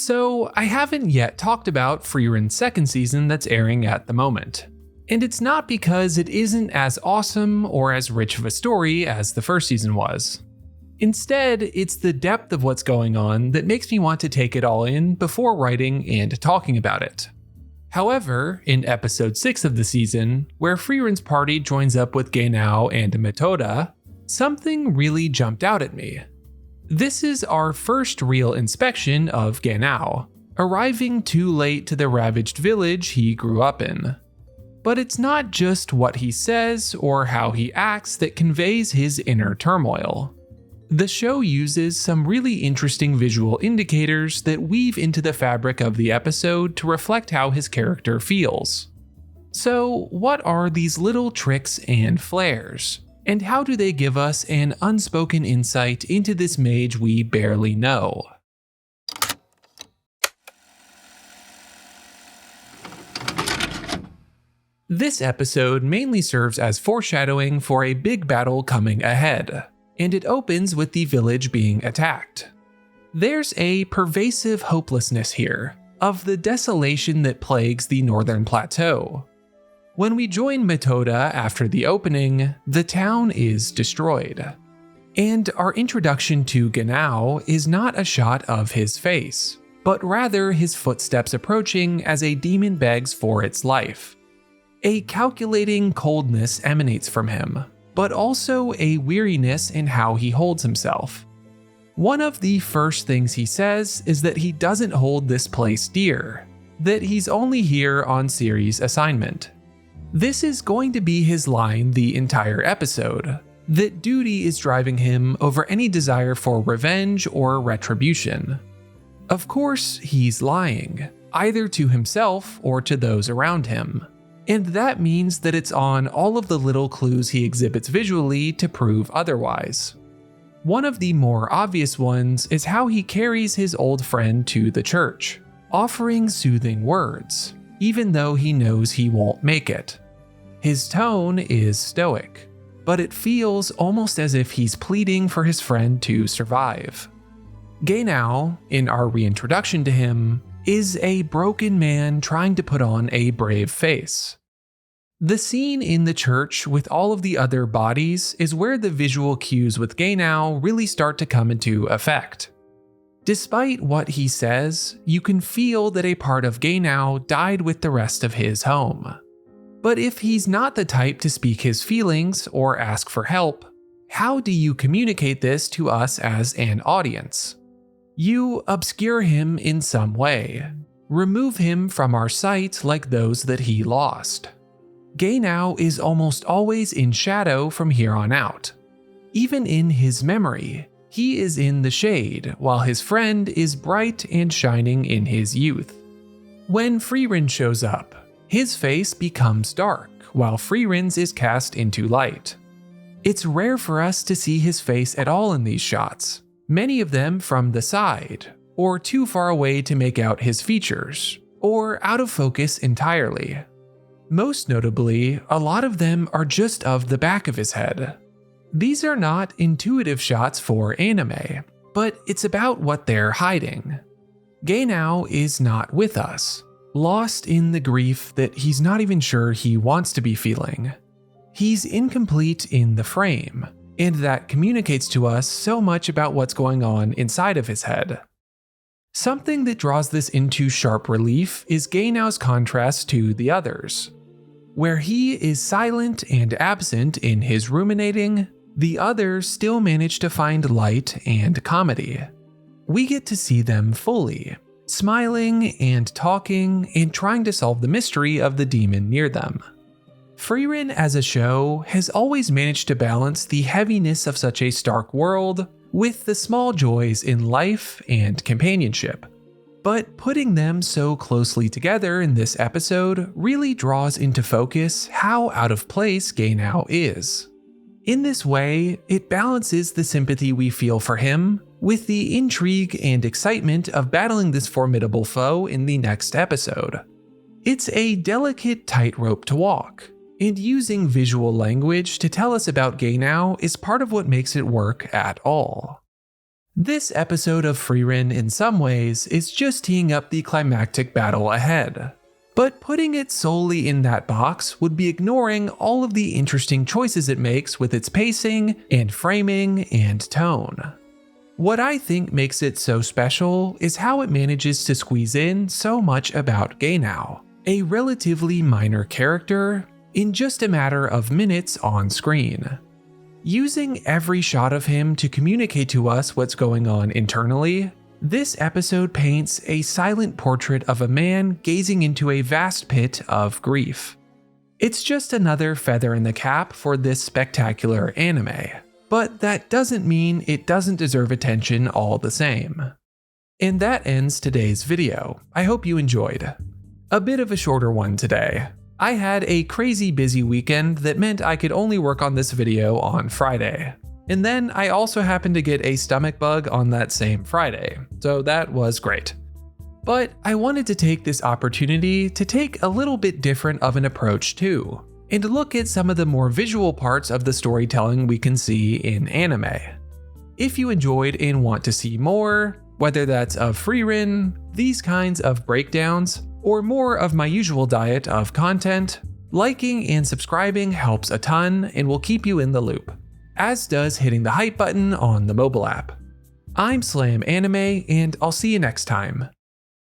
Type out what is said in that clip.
So I haven't yet talked about Frieren's second season that's airing at the moment. And it's not because it isn't as awesome or as rich of a story as the first season was. Instead, it's the depth of what's going on that makes me want to take it all in before writing and talking about it. However, in episode 6 of the season, where Frieren's party joins up with Genau and Metoda, something really jumped out at me. This is our first real inspection of Gennow, arriving too late to the ravaged village he grew up in. But it's not just what he says or how he acts that conveys his inner turmoil. The show uses some really interesting visual indicators that weave into the fabric of the episode to reflect how his character feels. So, what are these little tricks and flares? And how do they give us an unspoken insight into this mage we barely know? This episode mainly serves as foreshadowing for a big battle coming ahead, and it opens with the village being attacked. There's a pervasive hopelessness here, of the desolation that plagues the northern plateau. When we join Metoda after the opening, the town is destroyed. And our introduction to Genau is not a shot of his face, but rather his footsteps approaching as a demon begs for its life. A calculating coldness emanates from him, but also a weariness in how he holds himself. One of the first things he says is that he doesn't hold this place dear, that he's only here on series assignment. This is going to be his line the entire episode, that duty is driving him over any desire for revenge or retribution. Of course, he's lying, either to himself or to those around him. And that means that it's on all of the little clues he exhibits visually to prove otherwise. One of the more obvious ones is how he carries his old friend to the church, offering soothing words, even though he knows he won't make it. His tone is stoic, but it feels almost as if he's pleading for his friend to survive. Genau, in our reintroduction to him, is a broken man trying to put on a brave face. The scene in the church with all of the other bodies is where the visual cues with Genau really start to come into effect. Despite what he says, you can feel that a part of Genau died with the rest of his home. But if he's not the type to speak his feelings or ask for help, how do you communicate this to us as an audience? You obscure him in some way, remove him from our sight like those that he lost. Genau is almost always in shadow from here on out. Even in his memory, he is in the shade while his friend is bright and shining in his youth. When Frieren shows up, his face becomes dark while Frieren's is cast into light. It's rare for us to see his face at all in these shots, many of them from the side, or too far away to make out his features, or out of focus entirely. Most notably, a lot of them are just of the back of his head. These are not intuitive shots for anime, but it's about what they're hiding. Genau is not with us, lost in the grief that he's not even sure he wants to be feeling. He's incomplete in the frame, and that communicates to us so much about what's going on inside of his head. Something that draws this into sharp relief is Genow's contrast to the others. Where he is silent and absent in his ruminating, the others still manage to find light and comedy. We get to see them fully, smiling and talking and trying to solve the mystery of the demon near them. Frieren as a show has always managed to balance the heaviness of such a stark world with the small joys in life and companionship. But putting them so closely together in this episode really draws into focus how out of place Genau is. In this way, it balances the sympathy we feel for him with the intrigue and excitement of battling this formidable foe in the next episode. It's a delicate tightrope to walk, and using visual language to tell us about Gennow is part of what makes it work at all. This episode of Frieren in some ways is just teeing up the climactic battle ahead. But putting it solely in that box would be ignoring all of the interesting choices it makes with its pacing and framing and tone. What I think makes it so special is how it manages to squeeze in so much about Gennow, a relatively minor character, in just a matter of minutes on screen. Using every shot of him to communicate to us what's going on internally, this episode paints a silent portrait of a man gazing into a vast pit of grief. It's just another feather in the cap for this spectacular anime, but that doesn't mean it doesn't deserve attention all the same. And that ends today's video. I hope you enjoyed. A bit of a shorter one today. I had a crazy busy weekend that meant I could only work on this video on Friday. And then I also happened to get a stomach bug on that same Friday, so that was great. But I wanted to take this opportunity to take a little bit different of an approach too, and look at some of the more visual parts of the storytelling we can see in anime. If you enjoyed and want to see more, whether that's of Frieren, these kinds of breakdowns, or more of my usual diet of content, liking and subscribing helps a ton and will keep you in the loop, as does hitting the hype button on the mobile app. I'm Slam Anime, and I'll see you next time.